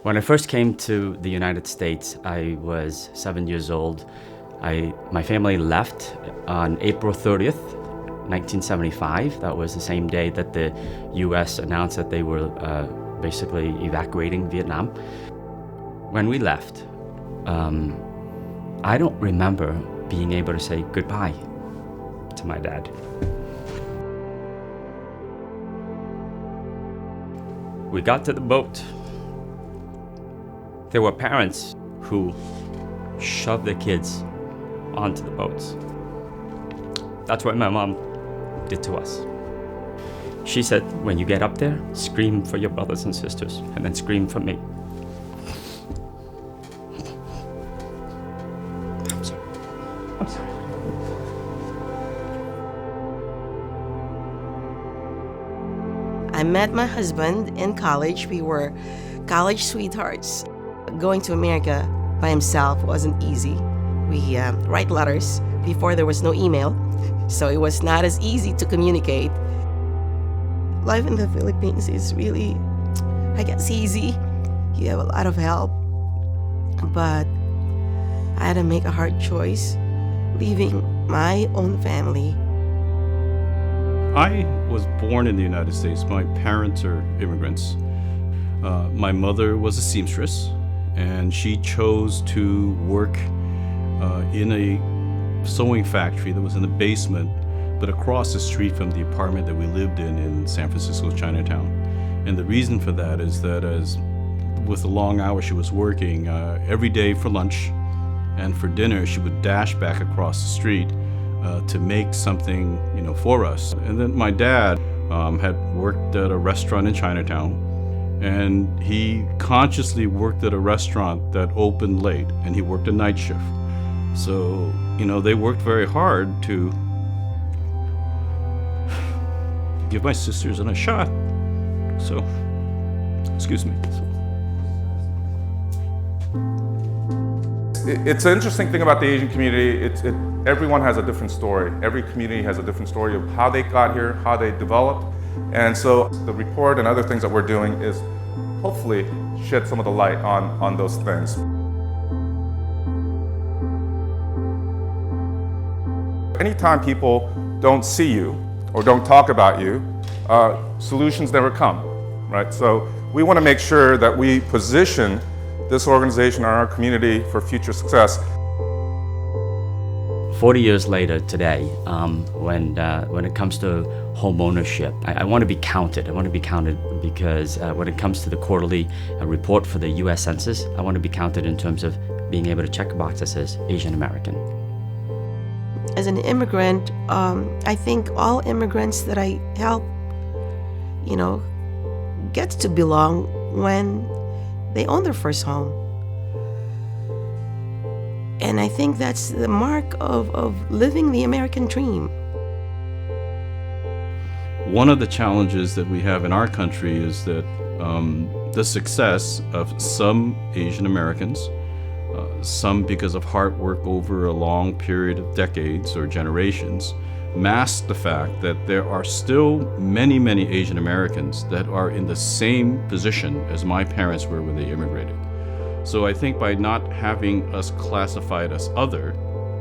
When I first came to the United States, I was 7 years old. My family left on April 30th, 1975. That was the same day that the U.S. announced that they were basically evacuating Vietnam. When we left, I don't remember being able to say goodbye to my dad. We got to the boat. There were parents who shoved their kids onto the boats. That's what my mom did to us. She said, when you get up there, scream for your brothers and sisters, and then scream for me. I'm sorry. I met my husband in college. We were college sweethearts. Going to America by himself wasn't easy. We write letters before there was no email, so it was not as easy to communicate. Life in the Philippines is really, I guess, easy. You have a lot of help, but I had to make a hard choice, leaving my own family. I was born in the United States. My parents are immigrants. My mother was a seamstress, and she chose to work in a sewing factory that was in the basement, but across the street from the apartment that we lived in San Francisco's Chinatown. And the reason for that is that as with the long hours she was working, every day for lunch and for dinner, she would dash back across the street to make something, for us. And then my dad had worked at a restaurant in Chinatown, and he consciously worked at a restaurant that opened late, and he worked a night shift. So, they worked very hard to give my sisters a shot. So, excuse me. It's an interesting thing about the Asian community. Everyone has a different story. Every community has a different story of how they got here, how they developed. And so the report and other things that we're doing is hopefully shed some of the light on those things. Anytime people don't see you or don't talk about you, solutions never come, right? So we want to make sure that we position this organization and our community for future success. 40 years later today, when it comes to home ownership, I want to be counted. I want to be counted because when it comes to the quarterly report for the U.S. Census, I want to be counted in terms of being able to check a box that says Asian American. As an immigrant, I think all immigrants that I help, get to belong when they own their first home. And I think that's the mark of living the American dream. One of the challenges that we have in our country is that the success of some Asian Americans, some because of hard work over a long period of decades or generations, masks the fact that there are still many, many Asian Americans that are in the same position as my parents were when they immigrated. So I think by not having us classified as other,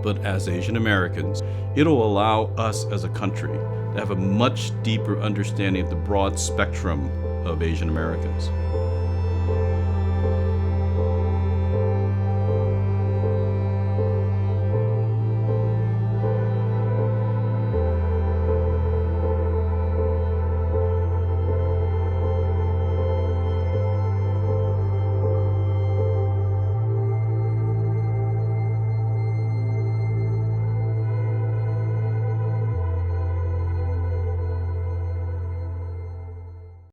but as Asian Americans, it'll allow us as a country to have a much deeper understanding of the broad spectrum of Asian Americans.